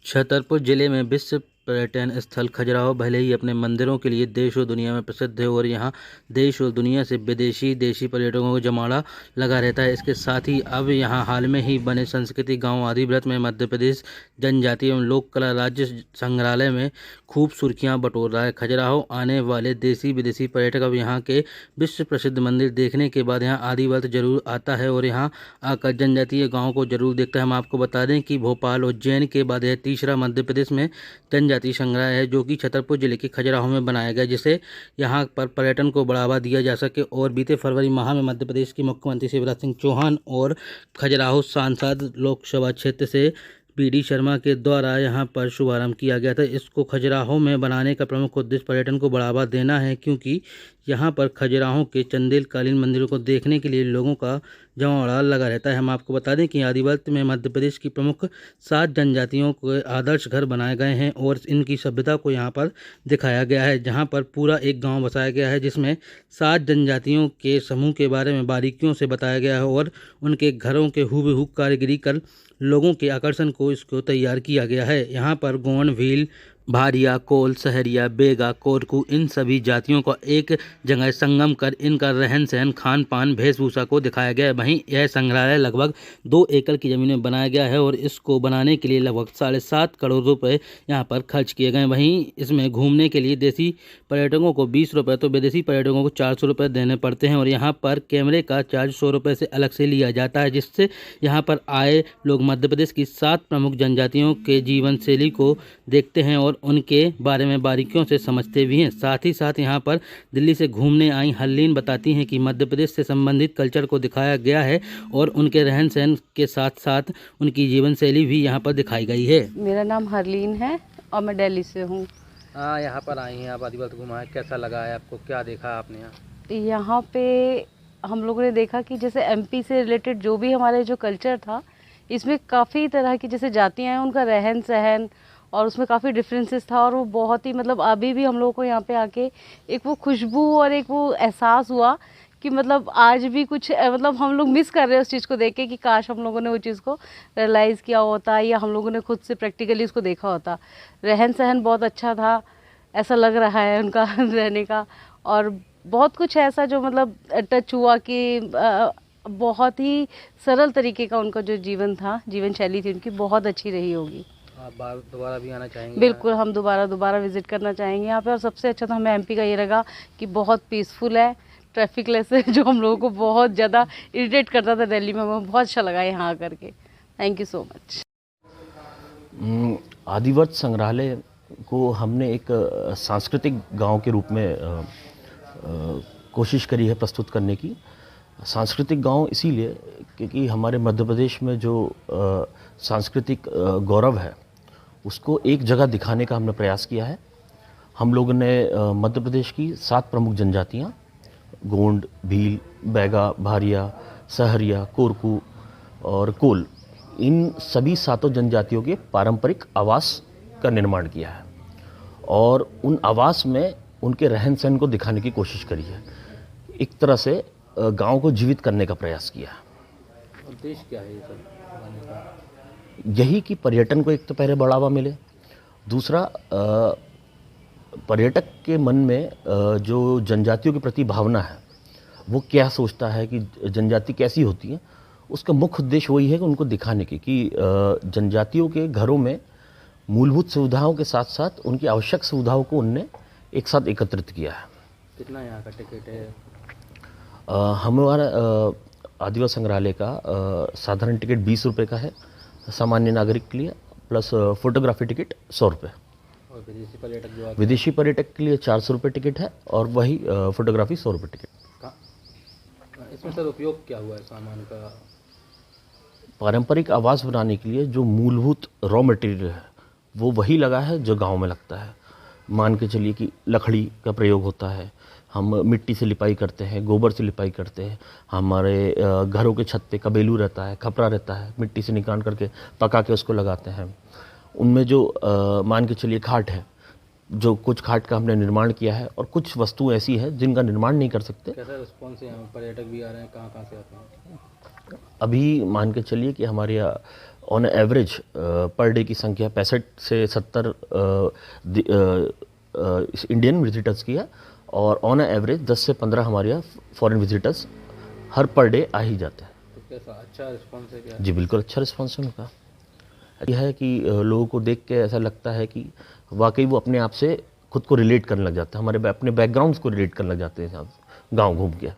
छतरपुर जिले में विश्व पर्यटन स्थल खजुराहो भले ही अपने मंदिरों के लिए देश और दुनिया में प्रसिद्ध है और यहाँ देश और दुनिया से विदेशी देशी पर्यटकों को जमावड़ा लगा रहता है। इसके साथ ही अब यहाँ हाल में ही बने संस्कृति गांव आदिव्रत में मध्य प्रदेश जनजाति एवं लोक कला राज्य संग्रहालय में खूब सुर्खियां बटोर रहा है। खजुराहो आने वाले देशी विदेशी पर्यटक अब यहाँ के विश्व प्रसिद्ध मंदिर देखने के बाद यहाँ आदिव्रत जरूर आता है और यहाँ आकर जनजातीय गाँव को जरूर देखता है। हम आपको बता दें कि भोपाल उज्जैन के बाद यह तीसरा मध्य प्रदेश में जनजातीय संग्रहालय है जो कि छतरपुर जिले के खजुराहो में बनाया गया, जिससे यहाँ पर पर्यटन को बढ़ावा दिया जा सके। और बीते फरवरी माह में मध्य प्रदेश के मुख्यमंत्री शिवराज सिंह चौहान और खजुराहो सांसद लोकसभा क्षेत्र से पीडी शर्मा के द्वारा यहां पर शुभारंभ किया गया था। इसको खजुराहो में बनाने का प्रमुख उद्देश्य पर्यटन को बढ़ावा देना है, क्योंकि यहां पर खजुराहो के चंदेलकालीन मंदिरों को देखने के लिए लोगों का जमावड़ा लगा रहता है। हम आपको बता दें कि आदिवासी में मध्य प्रदेश की प्रमुख 7 जनजातियों के आदर्श घर बनाए गए हैं और इनकी सभ्यता को यहां पर दिखाया गया है, जहां पर पूरा एक गाँव बसाया गया है जिसमें 7 जनजातियों के समूह के बारे में बारीकियों से बताया गया है और उनके घरों के हूबहू कारीगरी कर लोगों के आकर्षण को इसको तैयार किया गया है। यहाँ पर गोंड, भील, भारिया, कोल, सहरिया, बेगा, कोरकू इन सभी जातियों का एक जगह संगम कर इनका रहन सहन, खान पान, वेशभूषा को दिखाया गया है। वहीं यह संग्रहालय लगभग 2 एकड़ की ज़मीन में बनाया गया है और इसको बनाने के लिए लगभग 7.5 करोड़ रुपए यहाँ पर खर्च किए गए। वहीं इसमें घूमने के लिए देसी पर्यटकों को 20 रुपये तो विदेशी पर्यटकों को 400 रुपये देने पड़ते हैं और यहाँ पर कैमरे का चार्ज 100 रुपये से अलग से लिया जाता है, जिससे यहाँ पर आए लोग मध्य प्रदेश की 7 प्रमुख जनजातियों के जीवन शैली को देखते हैं और उनके बारे में बारीकियों से समझते भी हैं। साथ ही साथ यहाँ पर दिल्ली से घूमने आई हरलीन बताती हैं कि मध्य प्रदेश से संबंधित कल्चर को दिखाया गया है और उनके रहन सहन के साथ साथ उनकी जीवन शैली भी यहाँ पर दिखाई गई है। मेरा नाम हरलीन है और मैं दिल्ली से हूँ। हाँ, यहाँ पर आई हैं आप, आदिवासी घुमाए, कैसा लगा है आपको, क्या देखा आपने यहाँ? यहाँ पे हम लोगों ने देखा कि जैसे एमपी से रिलेटेड जो भी हमारे जो कल्चर था, इसमें काफ़ी तरह की जैसे जातियाँ हैं, उनका रहन सहन और उसमें काफ़ी डिफरेंसेस था और वो बहुत ही मतलब अभी भी हम लोगों को यहाँ पे आके एक वो खुशबू और एक वो एहसास हुआ कि मतलब आज भी कुछ मतलब हम लोग मिस कर रहे हैं उस चीज़ को देख के कि काश हम लोगों ने वो चीज़ को रियलाइज़ किया होता या हम लोगों ने खुद से प्रैक्टिकली उसको देखा होता। रहन सहन बहुत अच्छा था, ऐसा लग रहा है उनका रहने का, और बहुत कुछ ऐसा जो मतलब टच हुआ कि बहुत ही सरल तरीके का उनका जो जीवन था, जीवन शैली थी उनकी, बहुत अच्छी रही होगी। आप दोबारा भी आना चाहेंगे? बिल्कुल, हम दोबारा विजिट करना चाहेंगे यहाँ पे। और सबसे अच्छा तो हमें एमपी का ये लगा कि बहुत पीसफुल है, ट्रैफिक लेस है, जो हम लोगों को बहुत ज़्यादा इरिटेट करता था दिल्ली में, हमें बहुत अच्छा लगा यहाँ आकर के। Thank you so much. Adivrat संग्रहालय को हमने एक सांस्कृतिक गांव के रूप में कोशिश करी है प्रस्तुत करने की। सांस्कृतिक गांव इसीलिए क्योंकि हमारे मध्य प्रदेश में जो सांस्कृतिक गौरव है उसको एक जगह दिखाने का हमने प्रयास किया है। हम लोगों ने मध्य प्रदेश की 7 प्रमुख जनजातियाँ गोंड, भील, बैगा, भारिया, सहरिया, कोरकू और कोल, इन सभी 7 जनजातियों के पारंपरिक आवास का निर्माण किया है और उन आवास में उनके रहन सहन को दिखाने की कोशिश करी है। एक तरह से गांव को जीवित करने का प्रयास किया है। उद्देश्य क्या है ये सब बनाने का? यही कि पर्यटन को एक तो पहले बढ़ावा मिले, दूसरा पर्यटक के मन में जो जनजातियों के प्रति भावना है, वो क्या सोचता है कि जनजाति कैसी होती है, उसका मुख्य उद्देश्य वही है कि उनको दिखाने की कि जनजातियों के घरों में मूलभूत सुविधाओं के साथ साथ उनकी आवश्यक सुविधाओं को उनने एक साथ एकत्रित किया है। कितना यहाँ का टिकट है? हमारा आदिवासी संग्रहालय का साधारण टिकट 20 रुपये का है सामान्य नागरिक के लिए, प्लस फोटोग्राफी टिकट 100 रुपये। और विदेशी पर्यटक के लिए 400 रुपये टिकट है और वही फोटोग्राफी 100 रुपये टिकट। इसमें सर उपयोग क्या हुआ है सामान का? पारंपरिक आवास बनाने के लिए जो मूलभूत रॉ मटेरियल है वो वही लगा है जो गांव में लगता है। मान के चलिए कि लकड़ी का प्रयोग होता है, हम मिट्टी से लिपाई करते हैं, गोबर से लिपाई करते हैं, हमारे घरों के छत पे कबेलू रहता है, खपरा रहता है, मिट्टी से निकाल करके पका के उसको लगाते हैं। उनमें जो मान के चलिए खाट है, जो कुछ खाट का हमने निर्माण किया है और कुछ वस्तु ऐसी है जिनका निर्माण नहीं कर सकते। कैसा रिस्पॉन्स है? यहाँ पर्यटक भी आ रहे हैं, कहाँ से आते हैं? अभी मान के चलिए कि हमारे यहाँ ऑन एवरेज पर डे की संख्या 65 से 70 इंडियन विजिटर्स की है, और ऑन एवरेज 10 से 15 हमारे यहाँ फॉरेन विजिटर्स हर पर डे आ ही जाते हैं। तो कैसा अच्छा रिस्पॉन्स है क्या? जी बिल्कुल अच्छा रिस्पॉन्स है उनका। यह है कि लोगों को देख के ऐसा लगता है कि वाकई वो अपने आप से खुद को रिलेट करने लग जाते हैं, हमारे अपने बैकग्राउंड्स को रिलेट करने लग जाते हैं गाँव घूम के।